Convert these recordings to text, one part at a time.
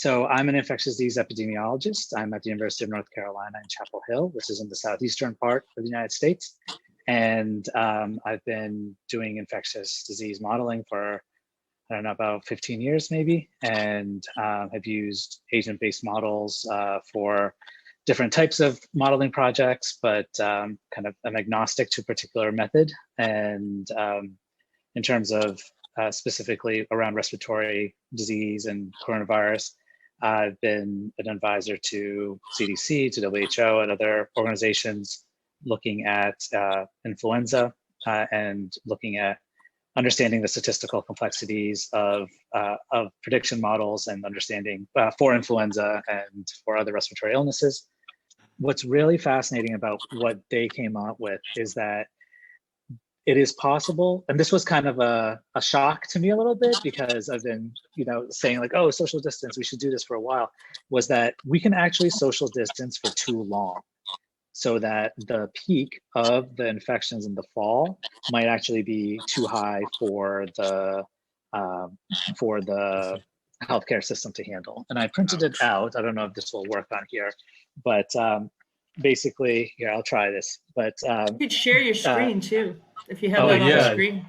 So I'm an infectious disease epidemiologist. I'm at the University of North Carolina in Chapel Hill, which is in the southeastern part of the United States. And I've been doing infectious disease modeling for, I don't know, about 15 years maybe, and have used agent-based models for different types of modeling projects, but kind of I'm agnostic to a particular method. And in terms of specifically around respiratory disease and coronavirus, I've been an advisor to CDC, to WHO, and other organizations looking at influenza and looking at understanding the statistical complexities of prediction models and understanding for influenza and for other respiratory illnesses. What's really fascinating about what they came up with is that it is possible, and this was kind of a shock to me a little bit because I've been, saying like, oh, social distance, we should do this for a while, was that we can actually social distance for too long, so that the peak of the infections in the fall might actually be too high for the healthcare system to handle. And I printed it out. I don't know if this will work on here, but basically, here, I'll try this. But you could share your screen too, if you have that on the screen.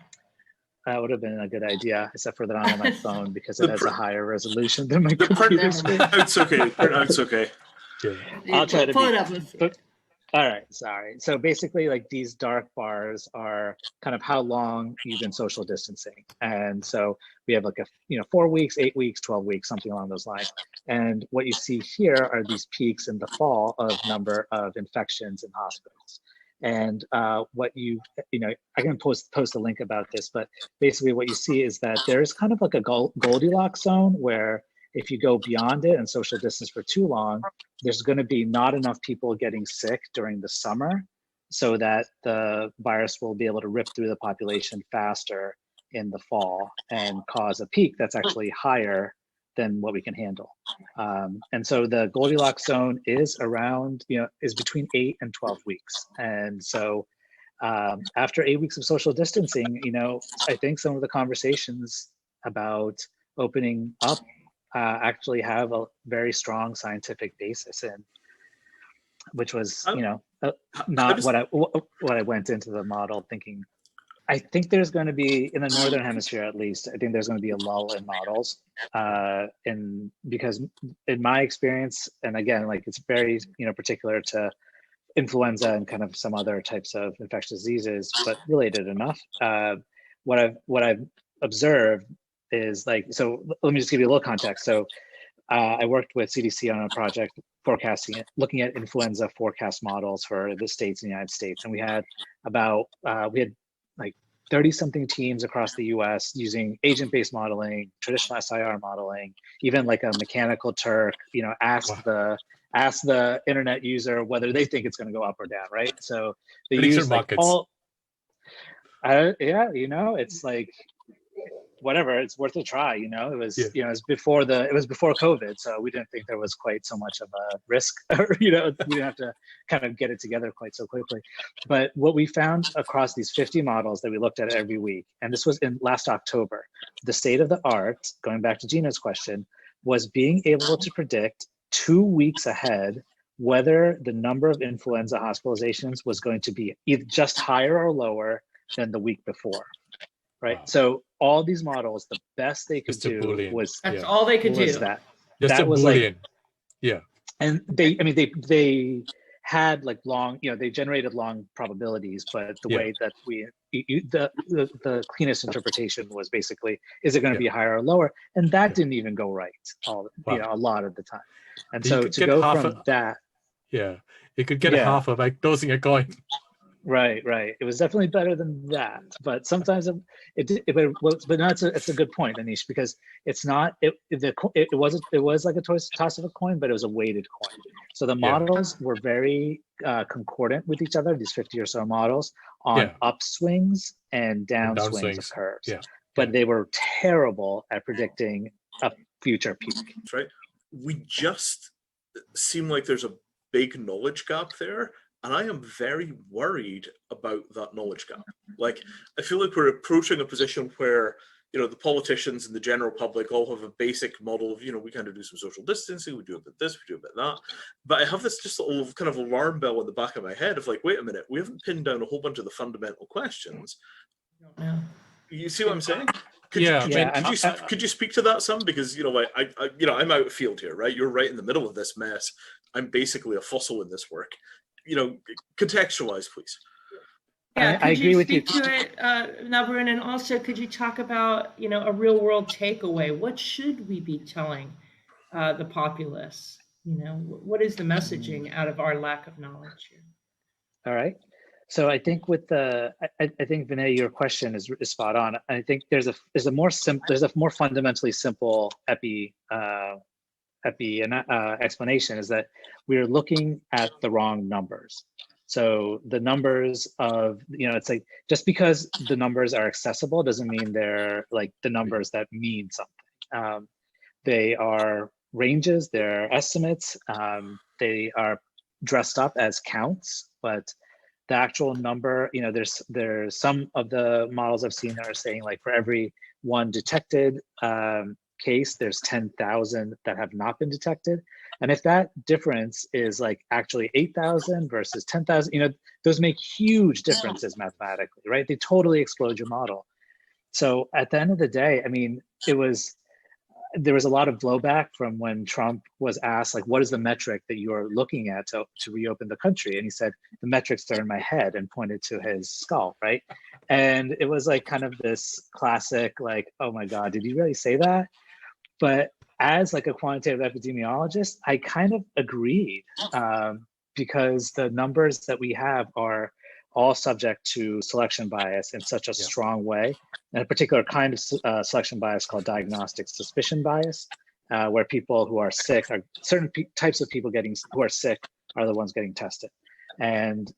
That would have been a good idea, except for that I'm on my phone because it has a higher resolution than my computer screen. It's okay. It's okay. Yeah. I'll try to pull it up. All right, sorry. So basically, like, these dark bars are kind of how long you've been social distancing. And so we have like 4 weeks, 8 weeks, 12 weeks, something along those lines. And what you see here are these peaks in the fall of number of infections in hospitals. And what I can post a link about this, but basically what you see is that there's kind of like a Goldilocks zone where if you go beyond it and social distance for too long, there's going to be not enough people getting sick during the summer so that the virus will be able to rip through the population faster in the fall and cause a peak that's actually higher than what we can handle. And so the Goldilocks zone is around, is between 8 and 12 weeks. And so after 8 weeks of social distancing, I think some of the conversations about opening up actually have a very strong scientific basis in, which was, not what I went into the model thinking. I think there's going to be, in the Northern Hemisphere at least, I think there's going to be a lull in models, because in my experience, and again, like, it's very, particular to influenza and kind of some other types of infectious diseases, but related enough. What I've observed is, like, so let me just give you a little context. So I worked with CDC on a project forecasting it, looking at influenza forecast models for the states in the United States. And we had like 30 something teams across the US using agent-based modeling, traditional SIR modeling, even like a mechanical Turk, ask the internet user whether they think it's going to go up or down, right? So they use like it's like, whatever, it's worth a try. It was it was before COVID, so we didn't think there was quite so much of a risk, we didn't have to kind of get it together quite so quickly. But what we found across these 50 models that we looked at every week, and this was in last October, the state of the art, going back to Gina's question, was being able to predict 2 weeks ahead whether the number of influenza hospitalizations was going to be either just higher or lower than the week before. Right. Wow. So all these models, the best they could do was that's all they could do. That was Boolean. Like, and they had like long, they generated long probabilities, but the way that the cleanest interpretation was basically, is it going to be higher or lower? And that didn't even go right a lot of the time. And so to go from that, it could get half of like tossing a coin. Right. It was definitely better than that, but sometimes it's a good point, Anish, because it's not it was like a toss of a coin, but it was a weighted coin. So the models were very concordant with each other, these 50 or so models, on upswings and downswings of curves. But they were terrible at predicting a future peak. That's right. We just seem like there's a big knowledge gap there. And I am very worried about that knowledge gap. Like, I feel like we're approaching a position where the politicians and the general public all have a basic model of, we kind of do some social distancing, we do a bit this, we do a bit that. But I have this just little kind of alarm bell in the back of my head of like, wait a minute, we haven't pinned down a whole bunch of the fundamental questions. Yeah. You see what I'm saying? Could you speak to that some? Because I'm out of field here, right? You're right in the middle of this mess. I'm basically a fossil in this work. Contextualize, please. Yeah, I agree with you. Could you speak to it, Navrin, and also could you talk about, a real world takeaway? What should we be telling the populace? What is the messaging out of our lack of knowledge here? All right. So I think with I think Vinay, your question is spot on. I think there's a more fundamentally simple explanation, is that we're looking at the wrong numbers. So the numbers of, it's like, just because the numbers are accessible doesn't mean they're like the numbers that mean something. They are ranges, they're estimates, they are dressed up as counts, but the actual number, there's some of the models I've seen that are saying like for every one detected case, there's 10,000 that have not been detected. And if that difference is like actually 8,000 versus 10,000, those make huge differences mathematically, right? They totally explode your model. So at the end of the day, I mean, there was a lot of blowback from when Trump was asked, like, what is the metric that you are looking at to reopen the country? And he said, the metrics are in my head, and pointed to his skull, right? And it was like kind of this classic, like, oh my God, did he really say that? But as like a quantitative epidemiologist, I kind of agreed, because the numbers that we have are all subject to selection bias in such a strong way, and a particular kind of selection bias called diagnostic suspicion bias, where people who are sick, are certain types of people who are sick are the ones getting tested. And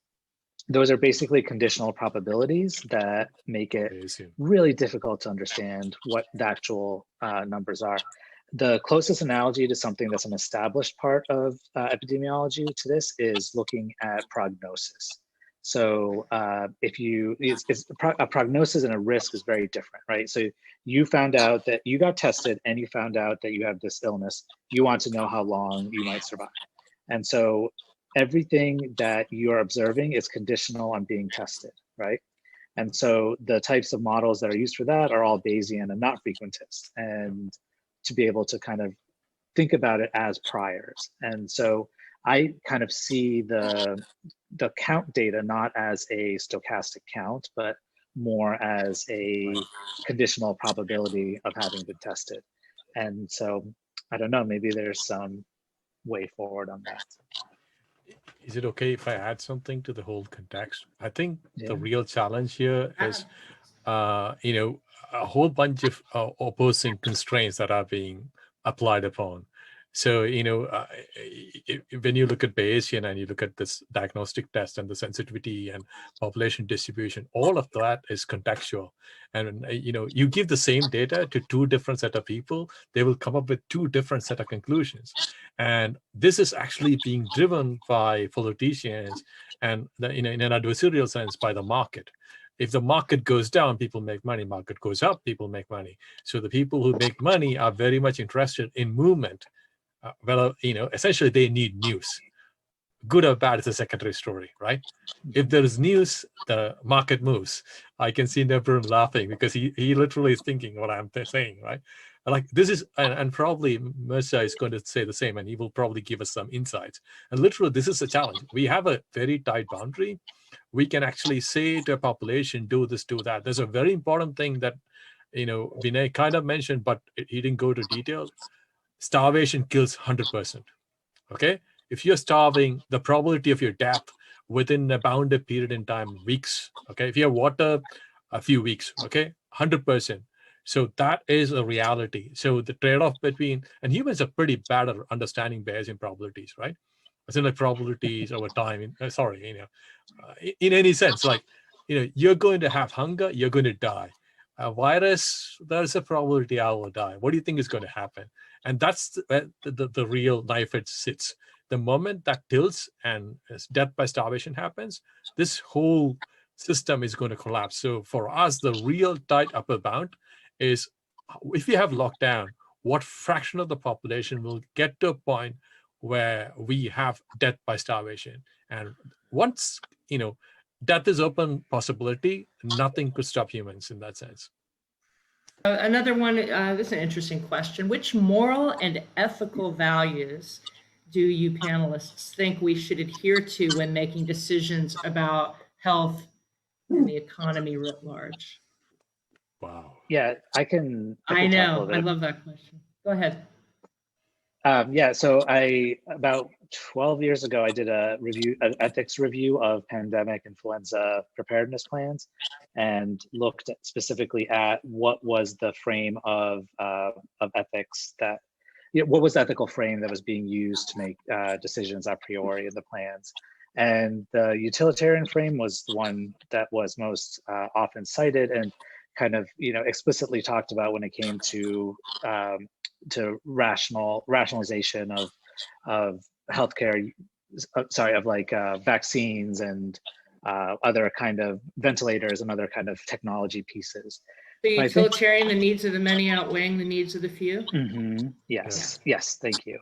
those are basically conditional probabilities that make it really difficult to understand what the actual numbers are. The closest analogy to something that's an established part of epidemiology to this is looking at prognosis. So a prognosis and a risk is very different, right? So you found out that you got tested and you found out that you have this illness. You want to know how long you might survive. And so everything that you are observing is conditional on being tested, right? And so the types of models that are used for that are all Bayesian and not frequentist, and to be able to kind of think about it as priors. And so I kind of see the count data not as a stochastic count, but more as a conditional probability of having been tested. And so I don't know, maybe there's some way forward on that. Is it okay if I add something to the whole context? I think the real challenge here is, a whole bunch of opposing constraints that are being applied upon. So, when you look at Bayesian and you look at this diagnostic test and the sensitivity and population distribution, all of that is contextual. And, you give the same data to two different set of people, they will come up with two different set of conclusions. And this is actually being driven by politicians and, in an adversarial sense, by the market. If the market goes down, people make money. Market goes up, people make money. So the people who make money are very much interested in movement. Essentially they need news. Good or bad is a secondary story, right? If there is news, the market moves. I can see Nebron laughing because he literally is thinking what I'm saying, right? Like this is, and probably Mirza is going to say the same, and he will probably give us some insights. And literally, this is a challenge. We have a very tight boundary. We can actually say to a population, do this, do that. There's a very important thing that, Vinay kind of mentioned, but he didn't go to detail. Starvation kills 100%. Okay, if you're starving, the probability of your death within a bounded period in time, weeks. Okay, if you have water, a few weeks. Okay, 100%. So that is a reality. So the trade-off between, and humans are pretty bad at understanding Bayesian probabilities, right? As in like probabilities over time. In any sense, like you're going to have hunger, you're going to die. A virus, there's a probability I will die. What do you think is going to happen? And that's the real knife edge sits. The moment that tilts and death by starvation happens, this whole system is going to collapse. So for us, the real tight upper bound is if we have lockdown, what fraction of the population will get to a point where we have death by starvation? And once, death is open possibility, nothing could stop humans in that sense. Another one, this is an interesting question. Which moral and ethical values do you panelists think we should adhere to when making decisions about health and the economy writ large? Wow. Yeah, I can I know. tackle that. I love that question. Go ahead. Yeah, so about 12 years ago, I did an ethics review of pandemic influenza preparedness plans, and looked specifically at what was the frame of ethics that, what was the ethical frame that was being used to make decisions a priori in the plans. And the utilitarian frame was the one that was most often cited and kind of, explicitly talked about when it came to rationalization of healthcare, of like vaccines and other kind of ventilators and other kind of technology pieces. The utilitarian, the needs of the many outweighing the needs of the few? Mm-hmm. Yes, yes, thank you.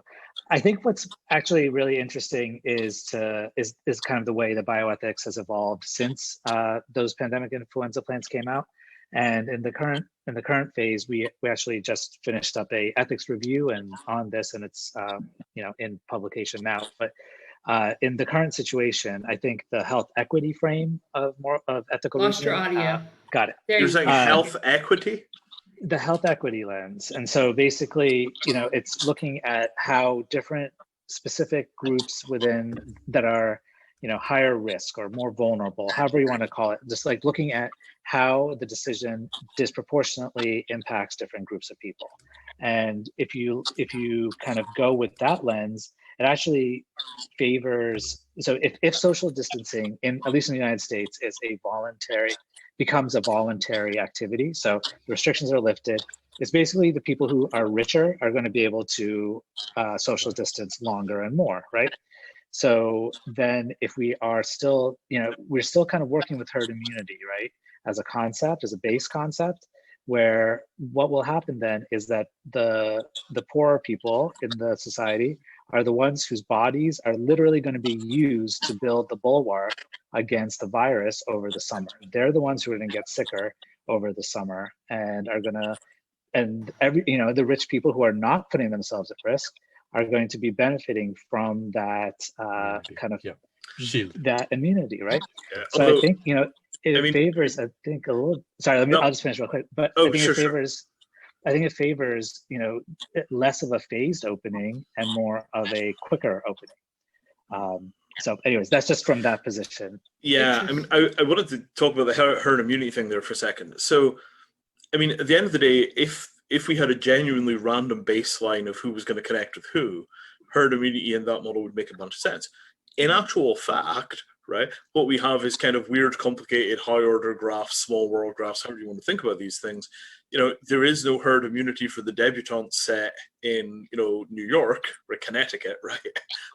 I think what's actually really interesting is kind of the way the bioethics has evolved since those pandemic influenza plans came out. And in the current phase, we actually just finished up a ethics review and on this, and it's in publication now. But in the current situation, I think the health equity frame of ethical Lost your reasoning, audio. got it. You're saying health equity? The health equity lens. And so basically, it's looking at how different specific groups within that are, higher risk or more vulnerable, however you want to call it, just like looking at how the decision disproportionately impacts different groups of people. And if you kind of go with that lens, it actually favors, so if social distancing, at least in the United States, becomes a voluntary activity, so the restrictions are lifted, it's basically the people who are richer are going to be able to social distance longer and more, right? So then if we are still, we're still kind of working with herd immunity, right? As a concept, as a base concept, where what will happen then is that the poorer people in the society are the ones whose bodies are literally going to be used to build the bulwark against the virus over the summer. They're the ones who are going to get sicker over the summer and are going to, the rich people who are not putting themselves at risk are going to be benefiting from that shield, that immunity, right? Yeah. So although, I think, it favors, I think a little, sorry, I'll just finish real quick, but I think it favors, less of a phased opening and more of a quicker opening. So anyways, that's just from that position. Yeah, I mean, I wanted to talk about the herd immunity thing there for a second. So, I mean, at the end of the day, if we had a genuinely random baseline of who was going to connect with who, herd immunity in that model would make a bunch of sense. In actual fact, right, what we have is kind of weird, complicated, high-order graphs, small world graphs, however you want to think about these things. There is no herd immunity for the debutante set in, New York or Connecticut, right?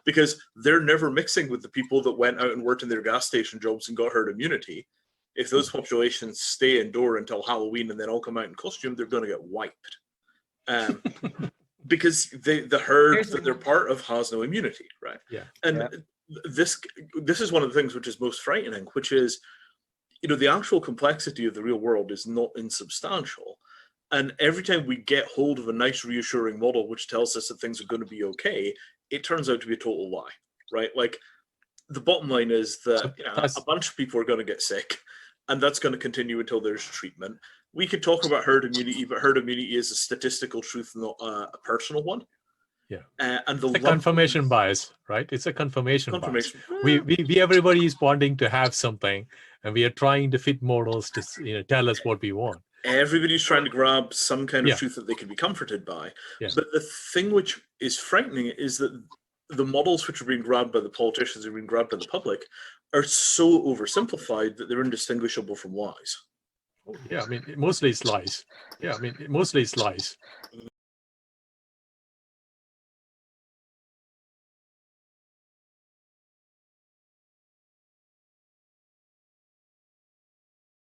Because they're never mixing with the people that went out and worked in their gas station jobs and got herd immunity. If those populations stay indoor until Halloween and then all come out in costume, they're going to get wiped. Because the herd that they're part of has no immunity, right? Yeah. And this is one of the things which is most frightening, which is, the actual complexity of the real world is not insubstantial. And every time we get hold of a nice reassuring model which tells us that things are going to be okay, it turns out to be a total lie, right? Like, the bottom line is that a bunch of people are going to get sick, and that's going to continue until there's treatment. We could talk about herd immunity, but herd immunity is a statistical truth, not a personal one. Yeah, and the confirmation bias, right? It's a confirmation bias. We everybody is wanting to have something, and we are trying to fit models to tell us what we want. Everybody's trying to grab some kind of truth that they can be comforted by. Yeah. But the thing which is frightening is that the models which are being grabbed by the politicians and being grabbed by the public are so oversimplified that they're indistinguishable from lies. Yeah, I mean, mostly it's lies. Yeah, I mean, mostly it's lies.